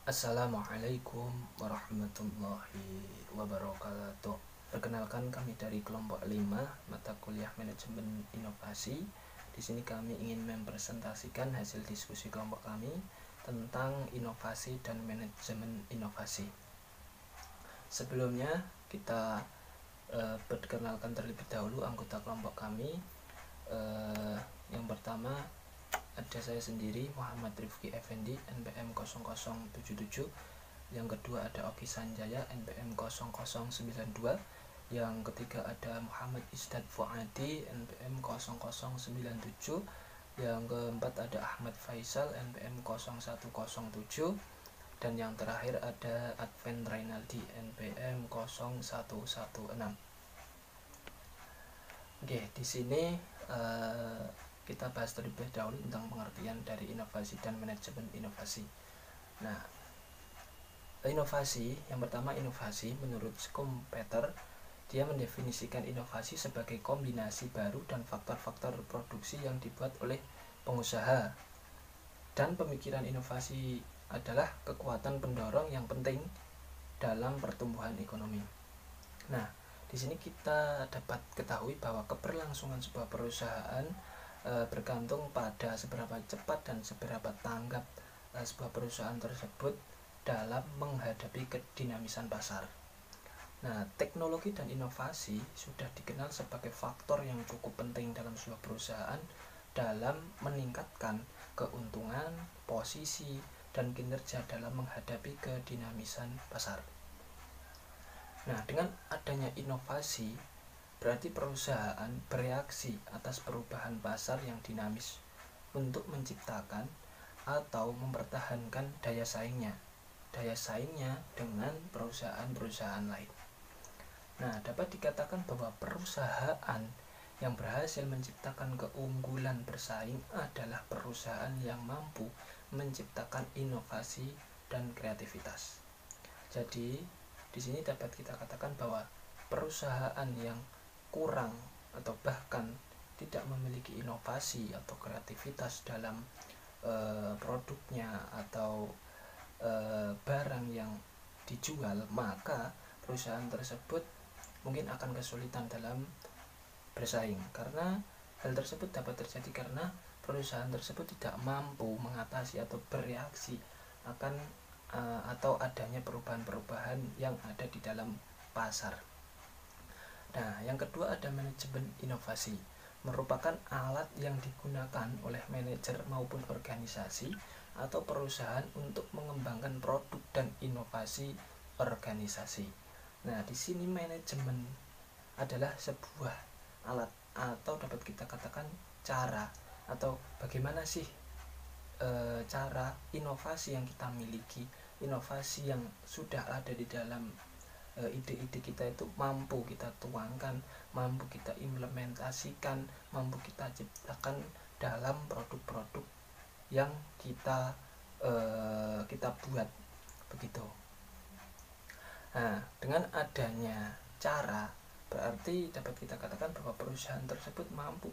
Assalamualaikum warahmatullahi wabarakatuh. Perkenalkan, kami dari kelompok 5 mata kuliah manajemen inovasi. Di sini kami ingin mempresentasikan hasil diskusi kelompok kami tentang inovasi dan manajemen inovasi. Sebelumnya kita perkenalkan terlebih dahulu anggota kelompok kami. Yang pertama ada saya sendiri, Muhammad Rifki Effendi, NPM 0077. Yang kedua ada Oki Sanjaya, NPM 0092. Yang ketiga ada Muhammad Isdad Fuadi, NPM 0097. Yang keempat ada Ahmad Faisal, NPM 0107. Dan yang terakhir ada Advent Rainaldi, NPM 0116. Oke, di sini kita bahas terlebih dahulu tentang pengertian dari inovasi dan manajemen inovasi. Nah, inovasi, yang pertama inovasi menurut Schumpeter, dia mendefinisikan inovasi sebagai kombinasi baru dan faktor-faktor produksi yang dibuat oleh pengusaha. Dan pemikiran inovasi adalah kekuatan pendorong yang penting dalam pertumbuhan ekonomi. Nah, di sini kita dapat ketahui bahwa keberlangsungan sebuah perusahaan bergantung pada seberapa cepat dan seberapa tanggap sebuah perusahaan tersebut dalam menghadapi kedinamisan pasar. Nah, teknologi dan inovasi sudah dikenal sebagai faktor yang cukup penting dalam sebuah perusahaan dalam meningkatkan keuntungan, posisi, dan kinerja dalam menghadapi kedinamisan pasar. Nah, dengan adanya inovasi, berarti perusahaan bereaksi atas perubahan pasar yang dinamis untuk menciptakan atau mempertahankan daya saingnya dengan perusahaan-perusahaan lain. Nah, dapat dikatakan bahwa perusahaan yang berhasil menciptakan keunggulan bersaing adalah perusahaan yang mampu menciptakan inovasi dan kreativitas. Jadi, di sini dapat kita katakan bahwa perusahaan yang kurang atau bahkan tidak memiliki inovasi atau kreativitas dalam produknya atau barang yang dijual, maka perusahaan tersebut mungkin akan kesulitan dalam bersaing, karena hal tersebut dapat terjadi karena perusahaan tersebut tidak mampu mengatasi atau bereaksi akan atau adanya perubahan-perubahan yang ada di dalam pasar. Nah, yang kedua ada manajemen inovasi, merupakan alat yang digunakan oleh manajer maupun organisasi atau perusahaan untuk mengembangkan produk dan inovasi organisasi. Nah, di sini manajemen adalah sebuah alat atau dapat kita katakan cara atau bagaimana sih cara inovasi yang kita miliki, inovasi yang sudah ada di dalam ide-ide kita itu mampu kita tuangkan, mampu kita implementasikan, mampu kita ciptakan dalam produk-produk yang kita buat, begitu. Nah, dengan adanya cara, berarti dapat kita katakan bahwa perusahaan tersebut mampu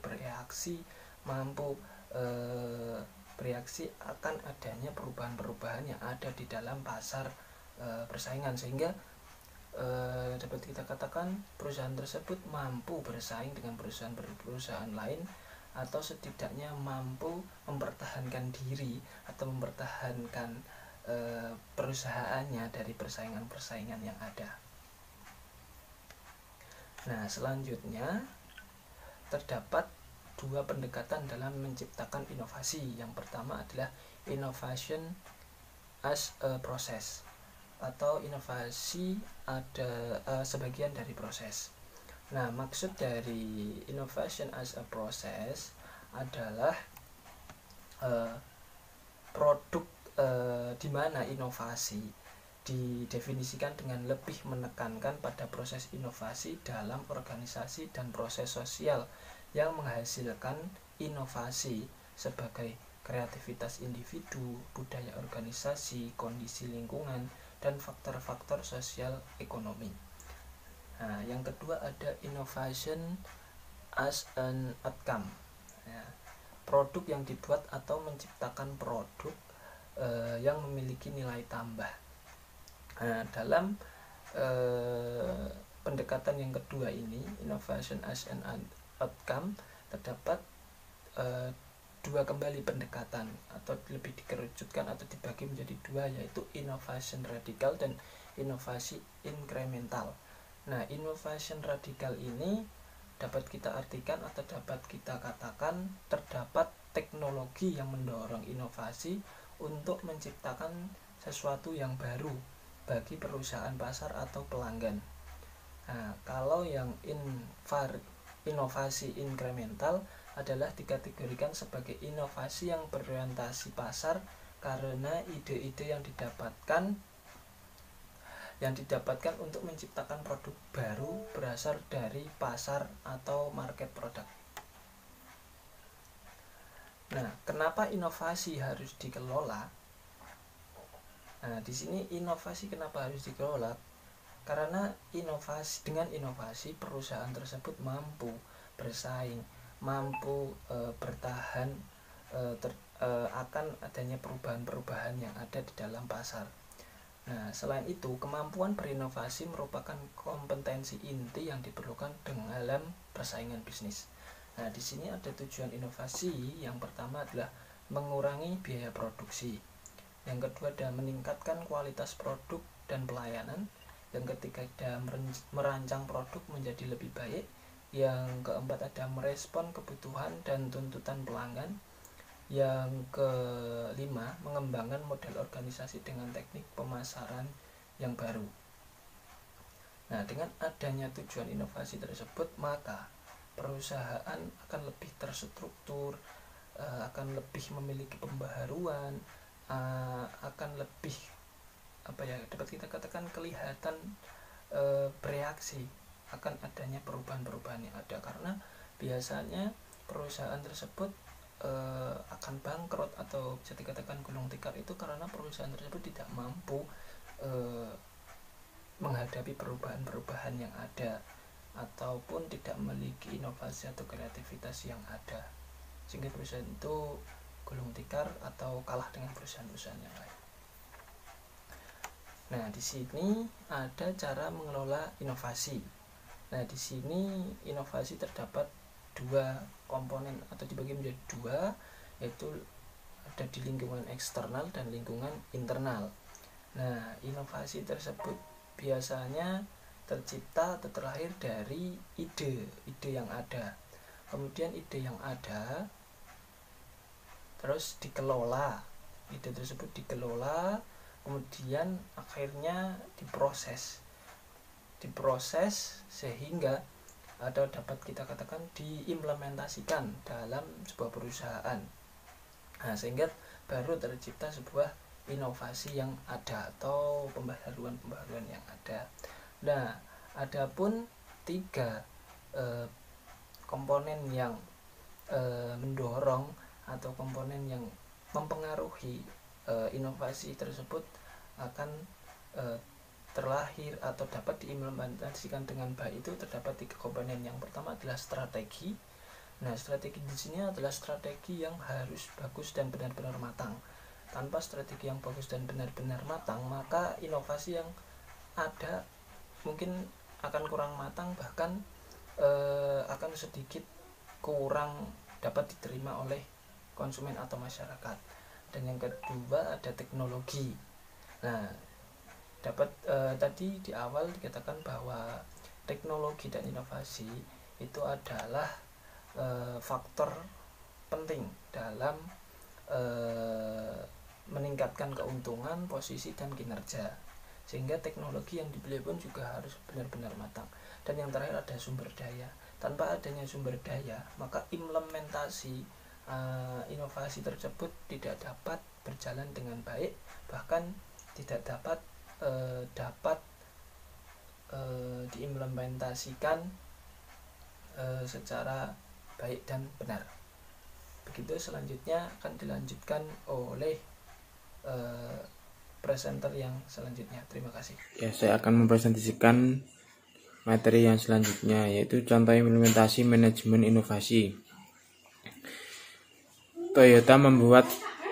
bereaksi akan adanya perubahan-perubahan yang ada di dalam pasar persaingan, sehingga dapat kita katakan perusahaan tersebut mampu bersaing dengan perusahaan lain, atau setidaknya mampu mempertahankan diri atau mempertahankan perusahaannya dari persaingan-persaingan yang ada. Nah, selanjutnya terdapat dua pendekatan dalam menciptakan inovasi. Yang pertama adalah innovation as a process, atau inovasi ada sebagian dari proses. Nah, maksud dari innovation as a process adalah produk di mana inovasi didefinisikan dengan lebih menekankan pada proses inovasi dalam organisasi dan proses sosial yang menghasilkan inovasi sebagai kreativitas individu, budaya organisasi, kondisi lingkungan, dan faktor-faktor sosial ekonomi. Nah, yang kedua ada innovation as an outcome. Ya, produk yang dibuat atau menciptakan produk yang memiliki nilai tambah. Nah, dalam pendekatan yang kedua ini, innovation as an outcome, terdapat dua kembali pendekatan, atau lebih dikerucutkan atau dibagi menjadi dua, yaitu innovation radikal dan inovasi incremental. Nah, innovation radikal ini dapat kita artikan atau dapat kita katakan terdapat teknologi yang mendorong inovasi untuk menciptakan sesuatu yang baru bagi perusahaan pasar atau pelanggan. Nah, kalau yang inovasi incremental adalah dikategorikan sebagai inovasi yang berorientasi pasar karena ide-ide yang didapatkan untuk menciptakan produk baru berasal dari pasar atau market product. Nah, kenapa inovasi harus dikelola? Nah, di sini inovasi kenapa harus dikelola? Karena dengan inovasi perusahaan tersebut mampu bersaing, mampu bertahan akan adanya perubahan-perubahan yang ada di dalam pasar. Nah, selain itu, kemampuan berinovasi merupakan kompetensi inti yang diperlukan dalam persaingan bisnis. Nah, di sini ada tujuan inovasi. Yang pertama adalah mengurangi biaya produksi. Yang kedua adalah meningkatkan kualitas produk dan pelayanan. Yang ketiga ada merancang produk menjadi lebih baik. Yang keempat ada merespon kebutuhan dan tuntutan pelanggan. Yang kelima, mengembangkan model organisasi dengan teknik pemasaran yang baru. Nah, dengan adanya tujuan inovasi tersebut, maka perusahaan akan lebih terstruktur, akan lebih memiliki pembaharuan, akan lebih dapat kita katakan kelihatan bereaksi akan adanya perubahan-perubahan yang ada, karena biasanya perusahaan tersebut akan bangkrut atau bisa dikatakan gulung tikar itu karena perusahaan tersebut tidak mampu menghadapi perubahan-perubahan yang ada ataupun tidak memiliki inovasi atau kreativitas yang ada, sehingga perusahaan itu gulung tikar atau kalah dengan perusahaan-perusahaan yang lain. Nah, di sini ada cara mengelola inovasi. Nah, di sini inovasi terdapat dua komponen atau dibagi menjadi dua, yaitu ada di lingkungan eksternal dan lingkungan internal. Nah, inovasi tersebut biasanya tercipta atau terlahir dari ide yang ada. Kemudian ide yang ada terus dikelola, ide tersebut dikelola, kemudian akhirnya diproses sehingga atau dapat kita katakan diimplementasikan dalam sebuah perusahaan. Nah, sehingga baru tercipta sebuah inovasi yang ada atau pembaharuan yang ada. Nah, adapun tiga komponen yang mendorong atau komponen yang mempengaruhi inovasi tersebut akan terlahir atau dapat diimplementasikan dengan baik itu terdapat tiga komponen. Yang pertama adalah strategi. Nah, strategi di sini adalah strategi yang harus bagus dan benar-benar matang. Tanpa strategi yang bagus dan benar-benar matang, maka inovasi yang ada mungkin akan kurang matang, bahkan akan sedikit kurang dapat diterima oleh konsumen atau masyarakat. Dan yang kedua ada teknologi. Nah, tadi di awal dikatakan bahwa teknologi dan inovasi itu adalah faktor penting dalam meningkatkan keuntungan, posisi, dan kinerja, sehingga teknologi yang dibeli pun juga harus benar-benar matang. Dan yang terakhir ada sumber daya. Tanpa adanya sumber daya, maka implementasi inovasi tersebut tidak dapat berjalan dengan baik, bahkan tidak dapat diimplementasikan secara baik dan benar. Begitu, selanjutnya akan dilanjutkan oleh presenter yang selanjutnya. Terima kasih. Ya, saya akan mempresentasikan materi yang selanjutnya, yaitu contoh implementasi manajemen inovasi. Toyota membuat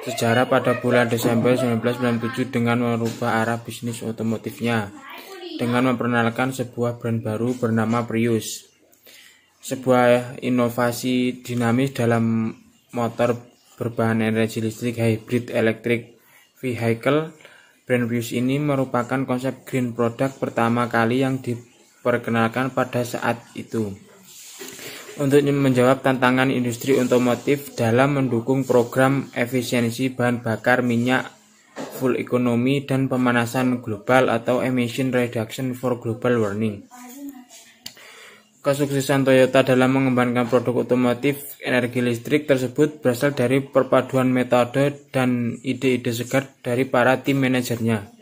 sejarah pada bulan Desember 1997 dengan merubah arah bisnis otomotifnya dengan memperkenalkan sebuah brand baru bernama Prius. Sebuah inovasi dinamis dalam motor berbahan energi listrik hybrid electric vehicle. Brand Prius ini merupakan konsep green product pertama kali yang diperkenalkan pada saat itu untuk menjawab tantangan industri otomotif dalam mendukung program efisiensi bahan bakar minyak full economy dan pemanasan global atau emission reduction for global warming. Kesuksesan Toyota dalam mengembangkan produk otomotif energi listrik tersebut berasal dari perpaduan metode dan ide-ide segar dari para tim manajernya.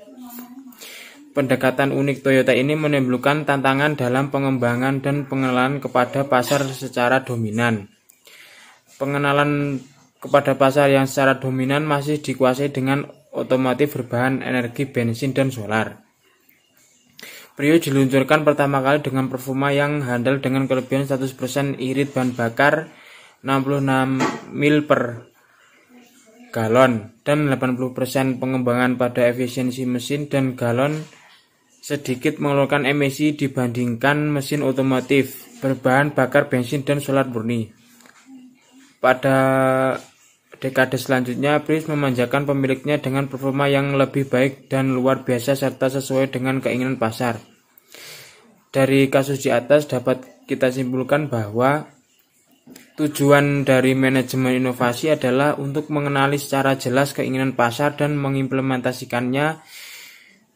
Pendekatan unik Toyota ini menimbulkan tantangan dalam pengembangan dan pengenalan kepada pasar secara dominan. Pengenalan kepada pasar yang secara dominan masih dikuasai dengan otomotif berbahan energi bensin dan solar. Prius diluncurkan pertama kali dengan performa yang handal dengan kelebihan 100% irit bahan bakar 66 mil per galon dan 80% pengembangan pada efisiensi mesin dan galon sedikit mengeluarkan emisi dibandingkan mesin otomotif berbahan bakar bensin dan solar murni. Pada dekade selanjutnya, Prius memanjakan pemiliknya dengan performa yang lebih baik dan luar biasa serta sesuai dengan keinginan pasar. Dari kasus di atas dapat kita simpulkan bahwa tujuan dari manajemen inovasi adalah untuk mengenali secara jelas keinginan pasar dan mengimplementasikannya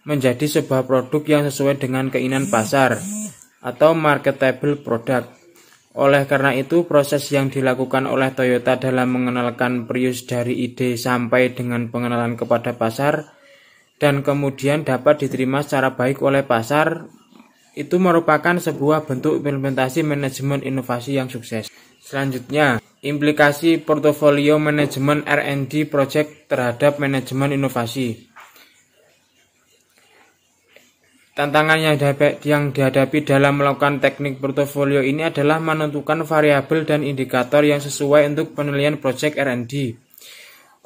menjadi sebuah produk yang sesuai dengan keinginan pasar atau marketable product. Oleh karena itu, proses yang dilakukan oleh Toyota dalam mengenalkan Prius dari ide sampai dengan pengenalan kepada pasar dan kemudian dapat diterima secara baik oleh pasar itu merupakan sebuah bentuk implementasi manajemen inovasi yang sukses. Selanjutnya, implikasi portofolio manajemen R&D project terhadap manajemen inovasi. Tantangan yang dihadapi dalam melakukan teknik portofolio ini adalah menentukan variabel dan indikator yang sesuai untuk penilaian proyek R&D.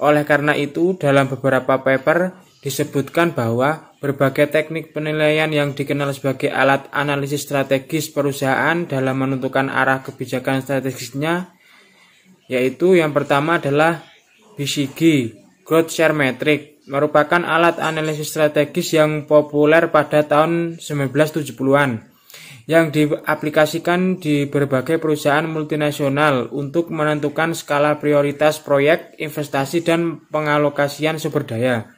Oleh karena itu, dalam beberapa paper disebutkan bahwa berbagai teknik penilaian yang dikenal sebagai alat analisis strategis perusahaan dalam menentukan arah kebijakan strategisnya, yaitu yang pertama adalah BCG, Growth Share Metric, merupakan alat analisis strategis yang populer pada tahun 1970-an yang diaplikasikan di berbagai perusahaan multinasional untuk menentukan skala prioritas proyek, investasi, dan pengalokasian sumber daya.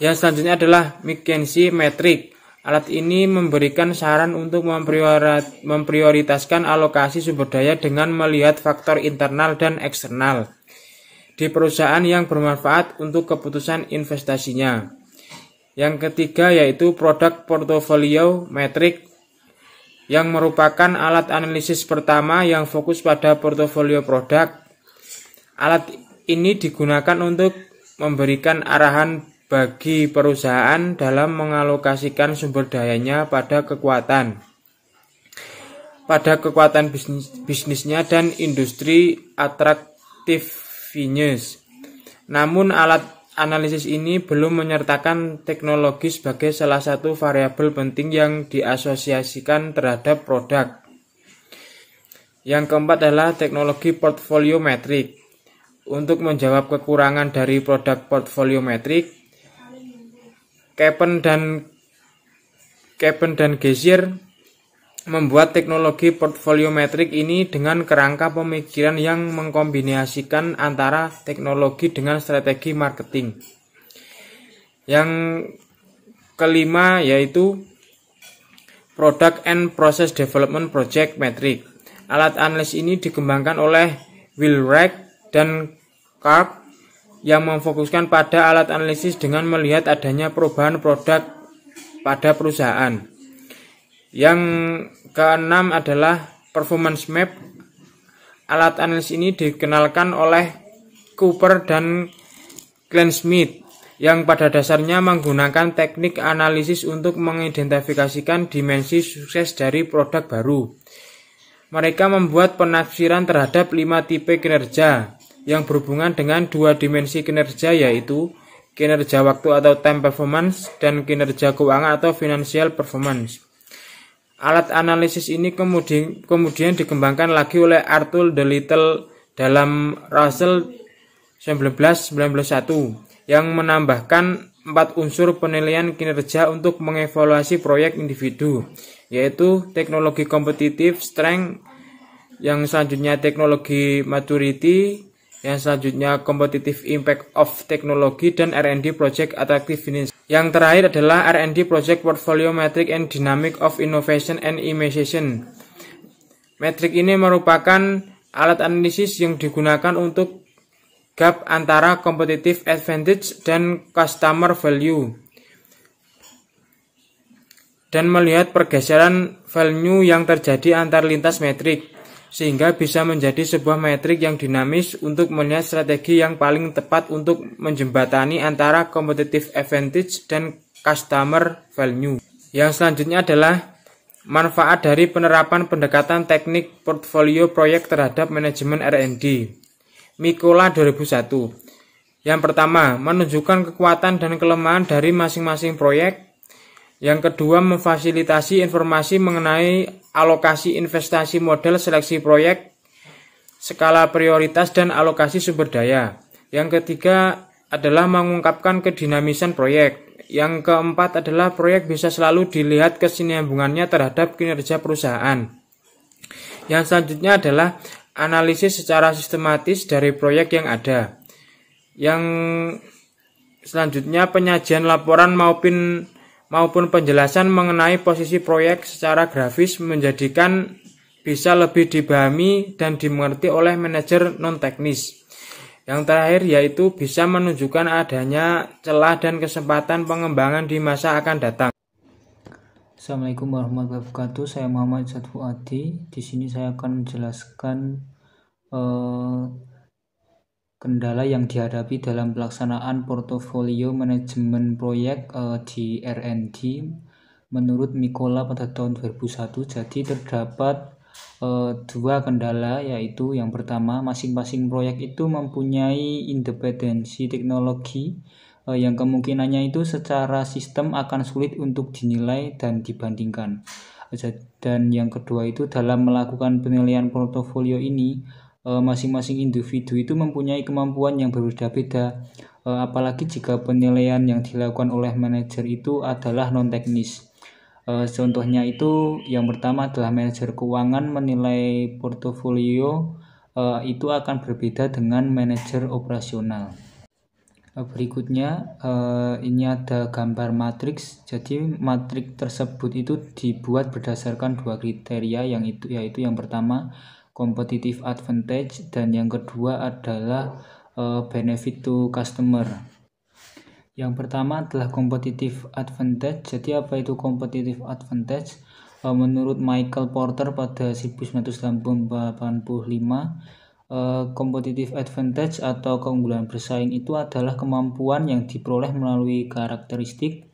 Yang selanjutnya adalah McKinsey Metric. Alat ini memberikan saran untuk memprioritaskan alokasi sumber daya dengan melihat faktor internal dan eksternal di perusahaan yang bermanfaat untuk keputusan investasinya. Yang ketiga yaitu Product Portfolio Metric yang merupakan alat analisis pertama yang fokus pada portofolio produk. Alat ini digunakan untuk memberikan arahan bagi perusahaan dalam mengalokasikan sumber dayanya pada kekuatan bisnisnya dan industri atraktif. Namun alat analisis ini belum menyertakan teknologi sebagai salah satu variabel penting yang diasosiasikan terhadap produk. Yang keempat adalah teknologi portfolio metric. Untuk menjawab kekurangan dari produk portfolio metric, Keppen dan Geisier membuat teknologi portfolio metrik ini dengan kerangka pemikiran yang mengkombinasikan antara teknologi dengan strategi marketing. Yang kelima yaitu Product and Process Development Project Metric. Alat analisis ini dikembangkan oleh Wheelwright dan Karp yang memfokuskan pada alat analisis dengan melihat adanya perubahan produk pada perusahaan. Yang keenam adalah Performance Map. Alat analisis ini dikenalkan oleh Cooper dan Kleinschmidt yang pada dasarnya menggunakan teknik analisis untuk mengidentifikasikan dimensi sukses dari produk baru. Mereka membuat penafsiran terhadap 5 tipe kinerja, yang berhubungan dengan dua dimensi kinerja, yaitu kinerja waktu atau time performance dan kinerja keuangan atau financial performance. Alat analisis ini kemudian dikembangkan lagi oleh Arthur D. Little dalam Russell 1991 yang menambahkan 4 unsur penilaian kinerja untuk mengevaluasi proyek individu, yaitu teknologi kompetitif, strength, yang selanjutnya teknologi maturity, yang selanjutnya competitive impact of technology, dan R&D project attractiveness. Yang terakhir adalah R&D project portfolio metric and dynamic of innovation and innovation. Metrik ini merupakan alat analisis yang digunakan untuk gap antara competitive advantage dan customer value, dan melihat pergeseran value yang terjadi antar lintas metrik, sehingga bisa menjadi sebuah metrik yang dinamis untuk melihat strategi yang paling tepat untuk menjembatani antara competitive advantage dan customer value. Yang selanjutnya adalah manfaat dari penerapan pendekatan teknik portfolio proyek terhadap manajemen R&D. Mikola 2001. Yang pertama, menunjukkan kekuatan dan kelemahan dari masing-masing proyek. Yang kedua, memfasilitasi informasi mengenai alokasi investasi, model seleksi proyek, skala prioritas, dan alokasi sumber daya. Yang ketiga adalah mengungkapkan kedinamisan proyek. Yang keempat adalah proyek bisa selalu dilihat kesinambungannya terhadap kinerja perusahaan. Yang selanjutnya adalah analisis secara sistematis dari proyek yang ada. Yang selanjutnya penyajian laporan maupun penjelasan mengenai posisi proyek secara grafis menjadikan bisa lebih dipahami dan dimengerti oleh manajer non-teknis. Yang terakhir yaitu bisa menunjukkan adanya celah dan kesempatan pengembangan di masa akan datang. Assalamualaikum warahmatullahi wabarakatuh. Saya Muhammad Izzat Fuadi. Di sini saya akan menjelaskan kendala yang dihadapi dalam pelaksanaan portofolio manajemen proyek di R&D menurut Mikola pada tahun 2001. Jadi terdapat dua kendala, yaitu yang pertama, masing-masing proyek itu mempunyai independensi teknologi yang kemungkinannya itu secara sistem akan sulit untuk dinilai dan dibandingkan. Dan yang kedua itu, dalam melakukan penilaian portofolio ini, masing-masing individu itu mempunyai kemampuan yang berbeda-beda, apalagi jika penilaian yang dilakukan oleh manajer itu adalah non-teknis. Contohnya itu, yang pertama adalah manajer keuangan menilai portofolio itu akan berbeda dengan manajer operasional. Berikutnya ini ada gambar matriks. Jadi matriks tersebut itu dibuat berdasarkan dua kriteria, yaitu yang pertama competitive advantage dan yang kedua adalah benefit to customer. Yang pertama adalah competitive advantage. Jadi apa itu competitive advantage? Menurut Michael Porter pada 1985, competitive advantage atau keunggulan bersaing itu adalah kemampuan yang diperoleh melalui karakteristik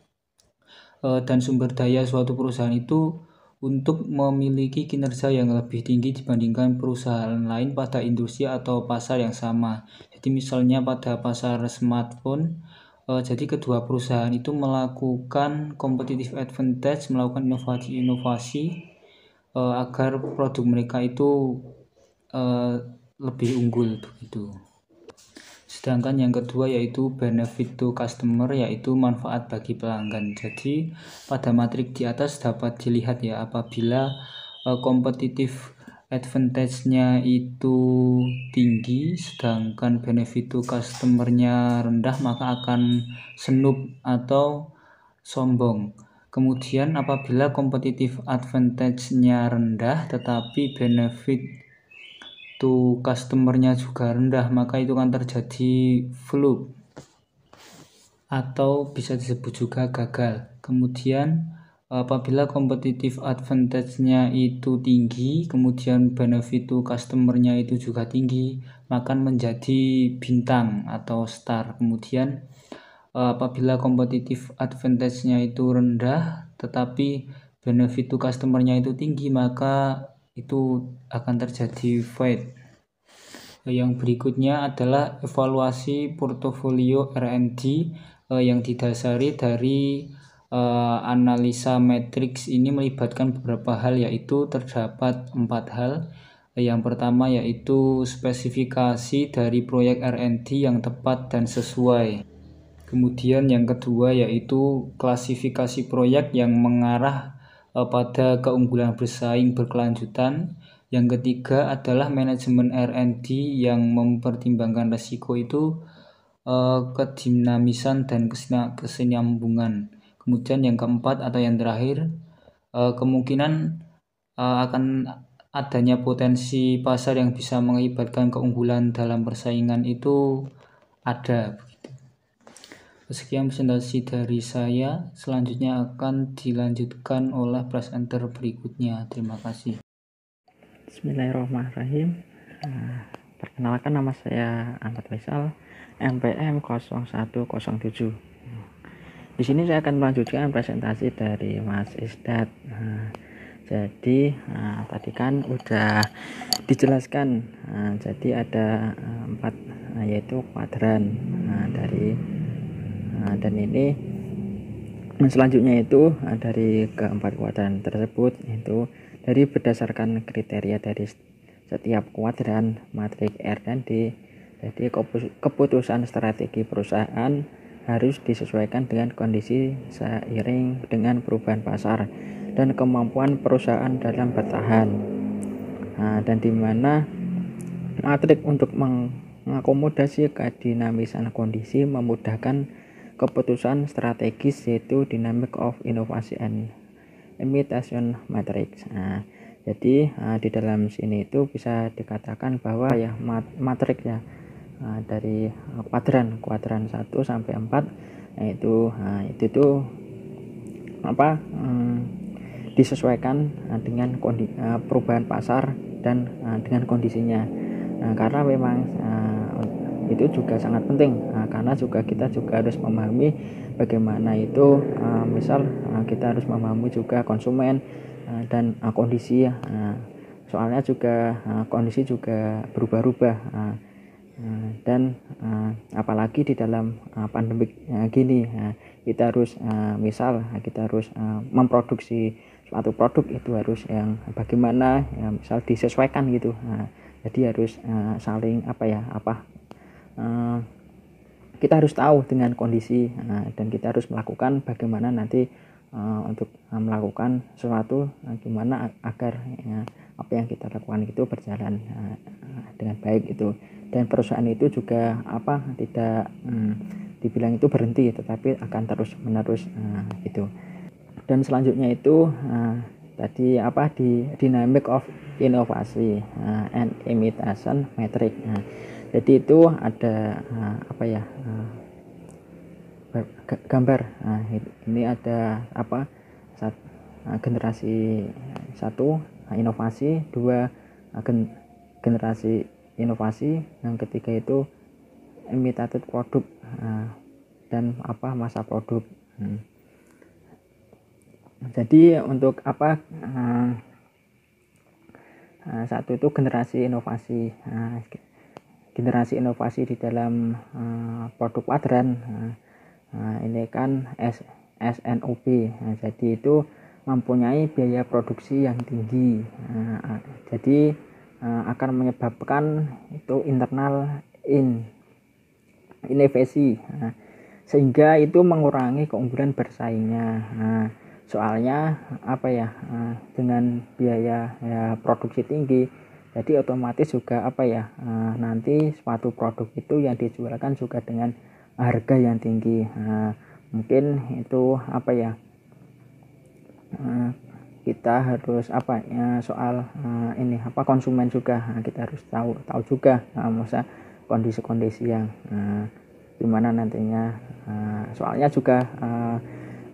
dan sumber daya suatu perusahaan itu untuk memiliki kinerja yang lebih tinggi dibandingkan perusahaan lain pada industri atau pasar yang sama. Jadi misalnya pada pasar smartphone, jadi kedua perusahaan itu melakukan competitive advantage, melakukan inovasi agar produk mereka itu lebih unggul begitu. Sedangkan yang kedua yaitu benefit to customer, yaitu manfaat bagi pelanggan. Jadi pada matriks di atas dapat dilihat ya, apabila competitive advantage-nya itu tinggi sedangkan benefit to customer-nya rendah, maka akan snoop atau sombong. Kemudian apabila competitive advantage-nya rendah tetapi benefit to customer-nya juga rendah, maka itu akan terjadi flop atau bisa disebut juga gagal. Kemudian apabila competitive advantage-nya itu tinggi, kemudian benefit to customer-nya itu juga tinggi, maka menjadi bintang atau star. Kemudian apabila competitive advantage-nya itu rendah tetapi benefit to customer-nya itu tinggi, maka itu akan terjadi void. Yang berikutnya adalah evaluasi portofolio R&D yang didasari dari analisa matriks. Ini melibatkan beberapa hal, yaitu terdapat 4 hal. Yang pertama yaitu spesifikasi dari proyek R&D yang tepat dan sesuai. Kemudian yang kedua yaitu klasifikasi proyek yang mengarah pada keunggulan bersaing berkelanjutan. Yang ketiga adalah manajemen R&D yang mempertimbangkan risiko itu kedinamisan dan kesinambungan. Kemudian yang keempat atau yang terakhir, kemungkinan akan adanya potensi pasar yang bisa mengakibatkan keunggulan dalam persaingan itu ada. Sekian presentasi dari saya. Selanjutnya akan dilanjutkan oleh presenter berikutnya. Terima kasih. Bismillahirrahmanirrahim. Perkenalkan, nama saya Ahmad Faisal, NPM 0107. Di sini saya akan melanjutkan presentasi dari Mas Isdat. Jadi tadi kan udah dijelaskan. Jadi ada 4, yaitu kuadran dan ini selanjutnya itu dari keempat kuadran tersebut, itu dari berdasarkan kriteria dari setiap kuadran matriks R dan D. Jadi keputusan strategi perusahaan harus disesuaikan dengan kondisi seiring dengan perubahan pasar dan kemampuan perusahaan dalam bertahan. Dan di mana matriks untuk mengakomodasi kedinamisan kondisi memudahkan keputusan strategis, yaitu Dynamic of Innovation and Imitation Matrix. Jadi di dalam sini itu bisa dikatakan bahwa ya matriks ya dari kuadran 1 sampai 4 itu disesuaikan dengan perubahan pasar dan dengan kondisinya. Karena memang itu juga sangat penting, karena kita juga harus memahami bagaimana itu misal kita harus memahami juga konsumen dan kondisi ya. Soalnya juga kondisi juga berubah-ubah dan apalagi di dalam pandemik gini, kita harus kita harus memproduksi suatu produk itu harus yang bagaimana ya, misal disesuaikan gitu. Jadi harus saling kita harus tahu dengan kondisi dan kita harus melakukan bagaimana nanti untuk melakukan sesuatu gimana agar apa yang kita lakukan itu berjalan dengan baik itu, dan perusahaan itu juga tidak dibilang itu berhenti, tetapi akan terus menerus itu. Dan selanjutnya itu tadi di Dynamic of Innovation and Imitation Matrix. Jadi itu ada gambar. Ini ada generasi 1 inovasi, 2 generasi inovasi, yang ketiga itu imitated product dan masa produk. Jadi untuk satu itu generasi inovasi. Generasi inovasi di dalam produk kuadran ini kan SNOP. Jadi itu mempunyai biaya produksi yang tinggi. Jadi akan menyebabkan itu internal inovasi, sehingga itu mengurangi keunggulan bersaingnya. Soalnya dengan biaya produksi tinggi, jadi otomatis juga nanti suatu produk itu yang dijualkan juga dengan harga yang tinggi. Mungkin itu kita harus soal ini konsumen juga kita harus tahu juga masa kondisi-kondisi yang gimana nantinya. Soalnya juga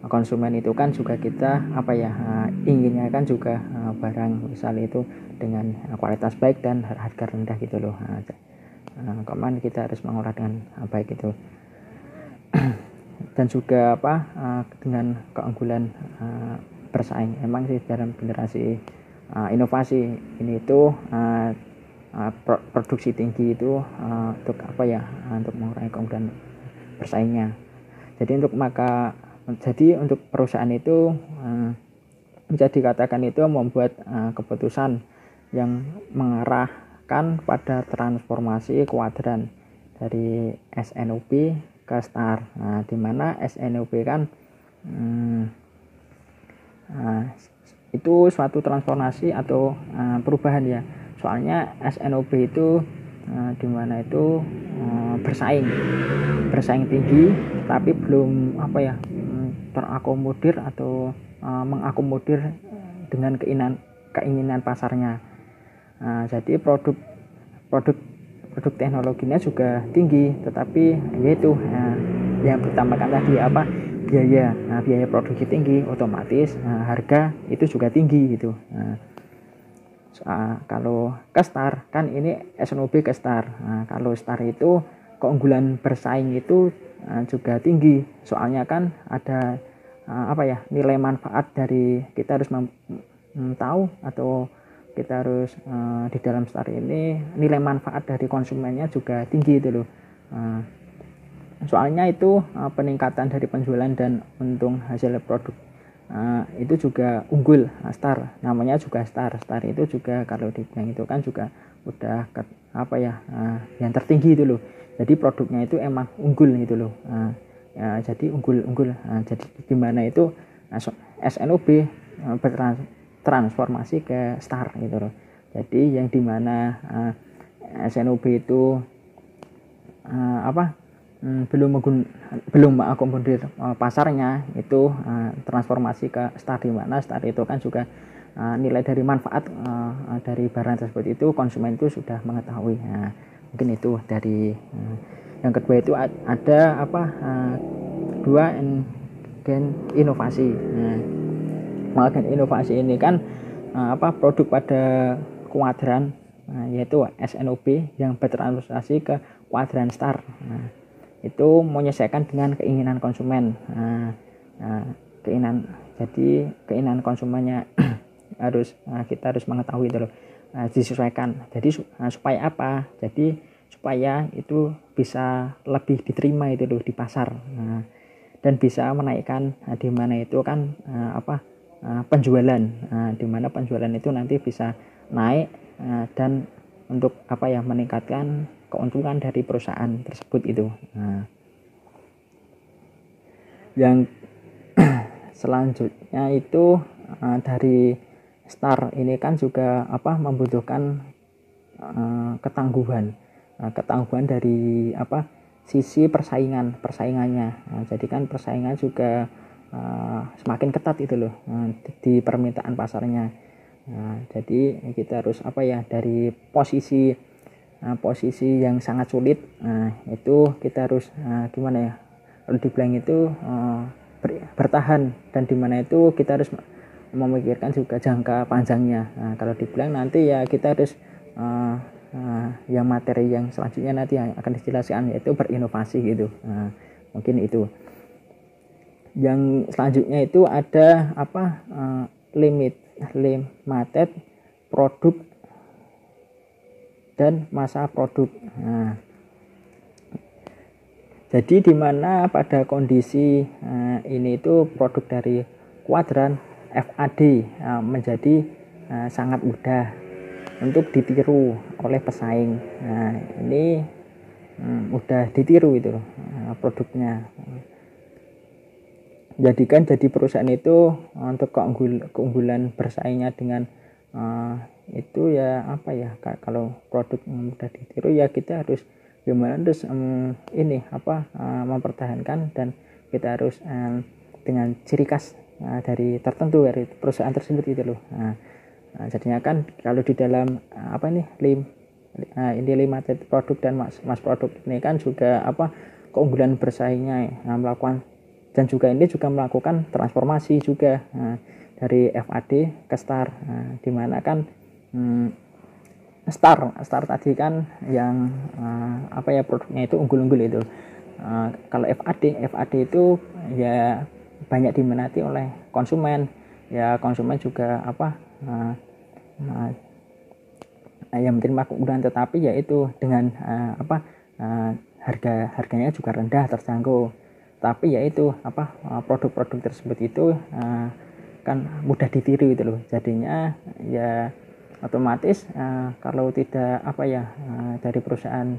konsumen itu kan juga kita inginnya kan juga barang misal itu dengan kualitas baik dan harga rendah gitu loh. Kemana kita harus mengolah dengan baik itu. Dan juga dengan keunggulan bersaing. Emang sih dalam generasi inovasi ini itu produksi tinggi itu untuk apa ya, untuk mengurangi kemudahan bersaingnya. Jadi untuk perusahaan itu bisa dikatakan itu membuat keputusan yang mengarahkan pada transformasi kuadran dari SNOP ke STAR. Di mana SNOP kan itu suatu transformasi atau perubahan ya. Soalnya SNOP itu dimana itu bersaing tinggi, tapi belum apa ya, terakomodir atau mengakomodir dengan keinginan pasarnya. Jadi produk teknologinya juga tinggi, tetapi yaitu yang pertama kan tadi apa, biaya produksi tinggi, otomatis harga itu juga tinggi gitu. Kalau ke STAR kan ini SNOP ke STAR. Kalau STAR itu keunggulan bersaing itu juga tinggi, soalnya kan ada apa ya, nilai manfaat dari kita harus tahu atau kita harus di dalam STAR ini nilai manfaat dari konsumennya juga tinggi itu loh. Soalnya itu peningkatan dari penjualan dan untung hasil produk itu juga unggul. STAR namanya juga STAR itu juga kalau dibilang itu kan juga udah apa ya, yang tertinggi itu loh. Jadi produknya itu emang unggul gitu loh. Jadi unggul. Jadi gimana itu SNOP bertransformasi ke STAR gitu loh. Jadi yang dimana SNOP itu belum mengakomodir pasarnya, itu transformasi ke STAR, di mana STAR itu kan juga nilai dari manfaat dari barang tersebut itu konsumen itu sudah mengetahui. Mungkin itu dari yang kedua itu ada apa, dua gen inovasi. Gen inovasi ini kan produk pada kuadran yaitu SNOP yang bertransformasi ke kuadran STAR. Itu menyesuaikan dengan keinginan konsumen. Keinginan konsumennya kita harus mengetahui itu loh, disesuaikan. Jadi supaya apa? Jadi supaya itu bisa lebih diterima itu loh di pasar, dan bisa menaikkan di mana itu kan penjualan, di mana penjualan itu nanti bisa naik dan untuk apa ya, meningkatkan keuntungan dari perusahaan tersebut itu. Yang selanjutnya itu dari STAR ini kan juga membutuhkan ketangguhan dari sisi persaingannya. Jadi kan persaingan juga semakin ketat itu loh di permintaan pasarnya. Jadi kita harus dari posisi yang sangat sulit, itu kita harus gimana ya, kalau dibilang itu bertahan, dan dimana itu kita harus memikirkan juga jangka panjangnya. Kalau dibilang nanti ya kita harus yang materi yang selanjutnya nanti yang akan dijelaskan, yaitu berinovasi gitu. Mungkin itu. Yang selanjutnya itu ada limited produk dan masa produk. Jadi di mana pada kondisi ini itu produk dari kuadran FAD menjadi sangat mudah untuk ditiru oleh pesaing. Ini mudah ditiru itu produknya. Jadikan jadi perusahaan itu untuk keunggulan bersaingnya dengan itu ya kalau produk mudah ditiru ya kita harus gimana, terus mempertahankan, dan kita harus dengan ciri khas dari tertentu dari perusahaan tersebut gitu loh. Jadinya kan kalau di dalam ini limited produk dan mass produk ini kan juga keunggulan bersaingnya melakukan, dan juga ini juga melakukan transformasi juga dari FAD ke STAR, dimana kan STAR tadi kan yang produknya itu unggul-unggul itu. Kalau FAD itu ya banyak diminati oleh konsumen, ya konsumen juga yang menerima keunggulan, tetapi yaitu dengan harganya juga rendah, terjangkau. Tapi yaitu produk-produk tersebut itu kan mudah ditiru itu loh. Jadinya ya otomatis kalau tidak dari perusahaan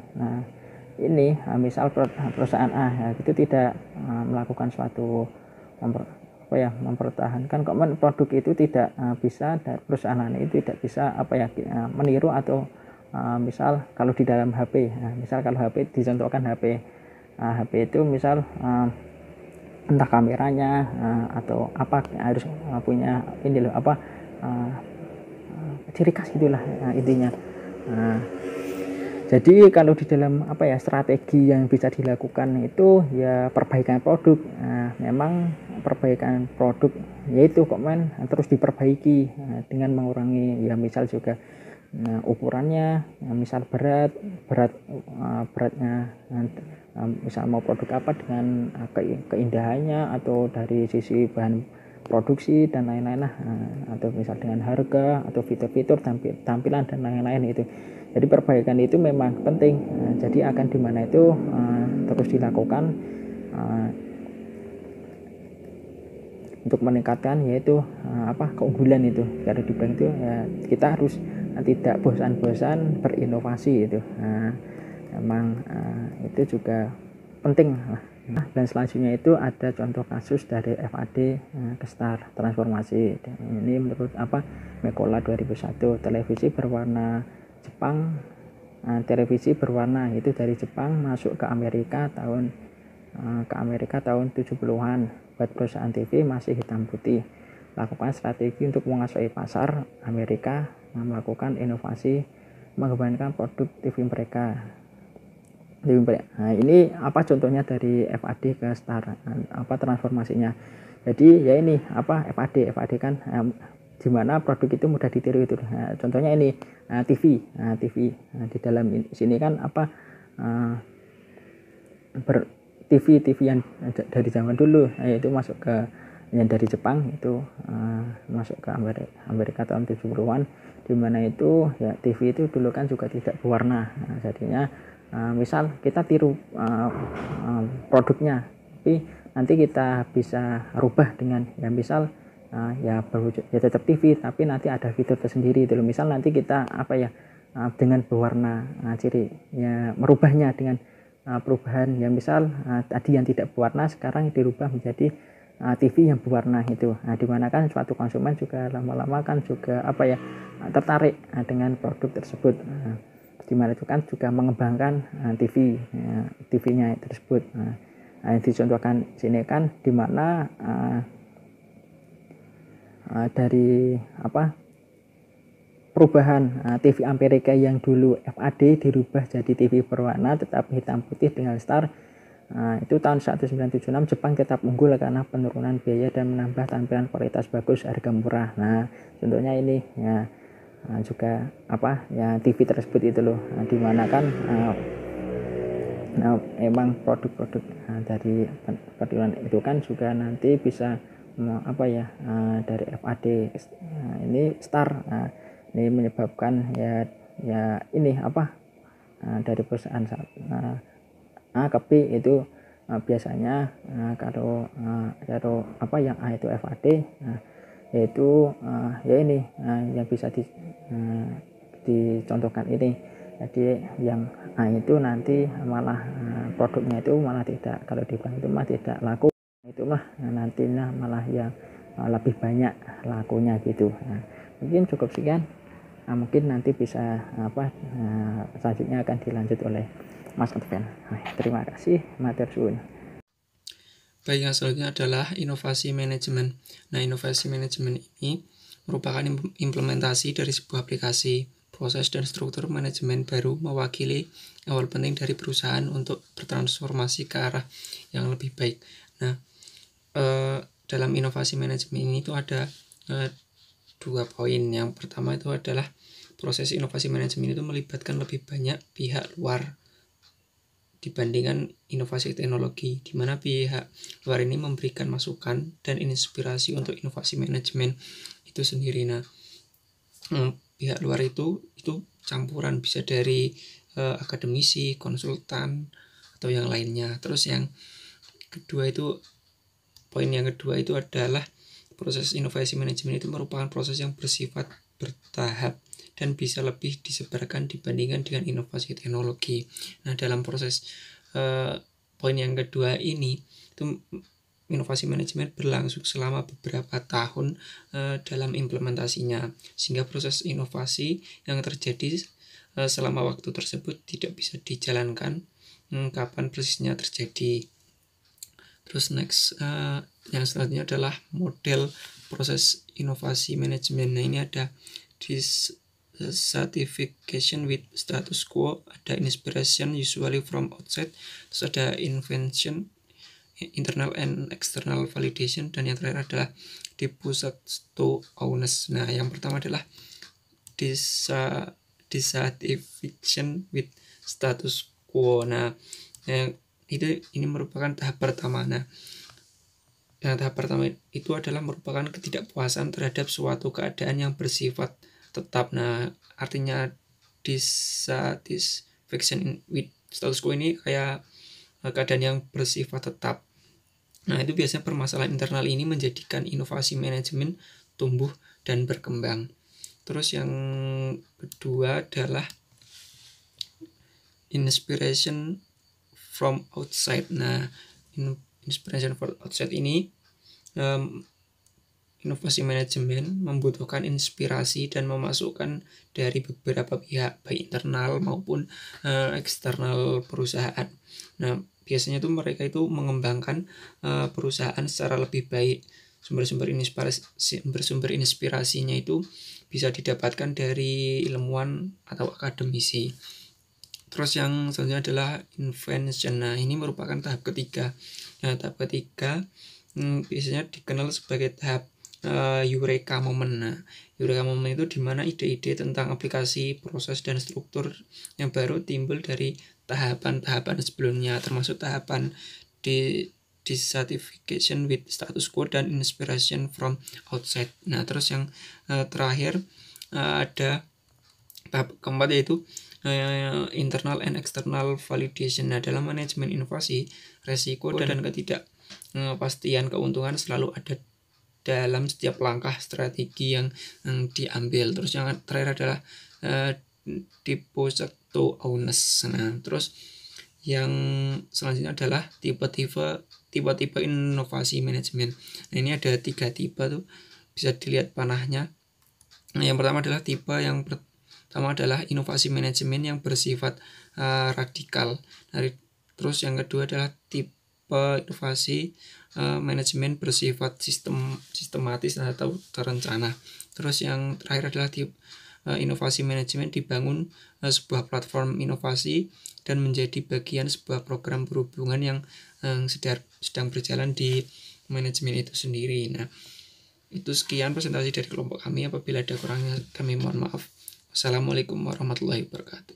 ini misal perusahaan A itu tidak melakukan suatu mempertahankan produk itu, tidak bisa, perusahaan itu tidak bisa meniru atau misal kalau di dalam HP, misal kalau HP dicontohkan HP itu misal entah kameranya atau harus punya ini loh ciri khas itulah intinya. Jadi kalau di dalam strategi yang bisa dilakukan itu ya perbaikan produk. Memang perbaikan produk yaitu terus diperbaiki dengan mengurangi ya misal juga ukurannya, misal beratnya, misal mau produk apa dengan keindahannya atau dari sisi bahan produksi dan lain-lain atau misal dengan harga atau fitur-fitur tampilan dan lain-lain itu. Jadi perbaikan itu memang penting. Jadi akan dimana itu terus dilakukan untuk meningkatkan yaitu keunggulan itu. Karena di bank itu ya kita harus tidak bosan-bosan berinovasi itu. Memang itu juga penting. Dan selanjutnya itu ada contoh kasus dari FAD ke STAR transformasi. Ini menurut Mekola 2001, televisi berwarna Jepang, televisi berwarna itu dari Jepang masuk ke Amerika tahun 70-an. Buat perusahaan TV masih hitam putih. Lakukan strategi untuk menguasai pasar Amerika, melakukan inovasi, mengembangkan produk TV mereka. Nah, ini contohnya dari FAD ke STAR, transformasinya. Jadi ya ini FAD kan di mana produk itu mudah ditiru itu. Nah, contohnya ini TV. Di dalam sini kan TV yang dari zaman dulu, yaitu masuk ke yang dari Jepang itu masuk ke Amerika tahun 70-an, di mana itu ya TV itu dulu kan juga tidak berwarna. Nah, jadinya misal kita tiru produknya, tapi nanti kita bisa rubah dengan ya misal ya berwujud ya tetap TV tapi nanti ada fitur tersendiri itu. Misal nanti kita dengan berwarna ciri ya, merubahnya dengan perubahan ya misal tadi yang tidak berwarna sekarang dirubah menjadi TV yang berwarna itu. Nah, dimana kan suatu konsumen juga lama-lama kan juga tertarik dengan produk tersebut. Dimana itu kan juga mengembangkan TV-nya tersebut. Yang dicontohkan sini kan dimana dari perubahan TV Amerika yang dulu FAD dirubah jadi TV berwarna tetapi hitam putih dengan STAR. Itu tahun 1976 Jepang tetap unggul karena penurunan biaya dan menambah tampilan kualitas bagus, harga murah. Nah, contohnya ini ya juga ya TV tersebut itu loh. Dimana kan emang produk-produk dari perdilan itu kan juga nanti bisa dari FAD ini STAR. Ini menyebabkan ya ini dari perusahaan A ke B itu biasanya kalau yang A itu FAD yaitu ya ini yang bisa dicontohkan ini. Jadi yang A itu nanti malah produknya itu malah tidak, kalau di bank itu malah tidak laku, itu nantinya malah yang lebih banyak lakunya gitu. Mungkin cukup sekian. Mungkin nanti bisa selanjutnya akan dilanjut oleh Mas Adven. Terima kasih, matur suwun. Baik, yang selanjutnya adalah inovasi manajemen. Nah, inovasi manajemen ini merupakan implementasi dari sebuah aplikasi, proses dan struktur manajemen baru, mewakili awal penting dari perusahaan untuk bertransformasi ke arah yang lebih baik. Nah, dalam inovasi manajemen ini itu ada 2 poin. Yang pertama itu adalah proses inovasi manajemen itu melibatkan lebih banyak pihak luar dibandingkan inovasi teknologi, di mana pihak luar ini memberikan masukan dan inspirasi untuk inovasi manajemen itu sendiri. Nah, pihak luar itu campuran, bisa dari akademisi, konsultan, atau yang lainnya. Terus yang kedua itu, poin yang kedua itu adalah proses inovasi manajemen itu merupakan proses yang bersifat bertahap dan bisa lebih disebarkan dibandingkan dengan inovasi teknologi. Nah, dalam proses poin yang kedua ini itu inovasi manajemen berlangsung selama beberapa tahun dalam implementasinya, sehingga proses inovasi yang terjadi selama waktu tersebut tidak bisa dijalankan kapan persisnya terjadi. Terus next, yang selanjutnya adalah model proses inovasi manajemen. Nah, ini ada dissatisfaction with status quo, ada inspiration usually from outside, terus ada invention, internal and external validation, dan yang terakhir adalah dissatisfaction. Nah, yang pertama adalah dissatisfaction with status quo. Nah, ini merupakan tahap pertama. Nah, tahap pertama itu adalah merupakan ketidakpuasan terhadap suatu keadaan yang bersifat tetap. Nah, artinya dissatisfaction with status quo ini kayak keadaan yang bersifat tetap. Nah, itu biasanya permasalahan internal ini menjadikan inovasi manajemen tumbuh dan berkembang. Terus yang kedua adalah inspiration from outside. Nah, inspiration from outside ini, inovasi manajemen membutuhkan inspirasi dan memasukkan dari beberapa pihak, baik internal maupun eksternal perusahaan. Nah, biasanya tuh mereka itu mengembangkan perusahaan secara lebih baik. Sumber-sumber inspirasinya itu bisa didapatkan dari ilmuwan atau akademisi. Terus yang selanjutnya adalah invention. Nah, ini merupakan tahap ketiga. Nah, tahap ketiga biasanya dikenal sebagai tahap eureka moment. Nah, eureka moment itu dimana ide-ide tentang aplikasi, proses, dan struktur yang baru timbul dari tahapan-tahapan sebelumnya, termasuk tahapan dissatisfaction with status quo dan inspiration from outside. Nah, terus yang terakhir ada tahap keempat, yaitu internal and external validation. Nah, dalam manajemen inovasi, resiko dan ketidakpastian keuntungan selalu ada dalam setiap langkah strategi yang diambil. Terus yang terakhir adalah dissatisfaction. Nah, terus yang selanjutnya adalah tipe-tipe inovasi manajemen. Nah, ini ada 3 tipe tuh, bisa dilihat panahnya. Nah, yang pertama adalah inovasi manajemen yang bersifat radikal. Terus yang kedua adalah tipe inovasi manajemen bersifat sistematis atau terencana. Terus yang terakhir adalah tipe inovasi manajemen dibangun sebuah platform inovasi dan menjadi bagian sebuah program berhubungan yang sedang berjalan di manajemen itu sendiri. Nah, itu sekian presentasi dari kelompok kami. Apabila ada kurangnya kami mohon maaf. Wassalamualaikum warahmatullahi wabarakatuh.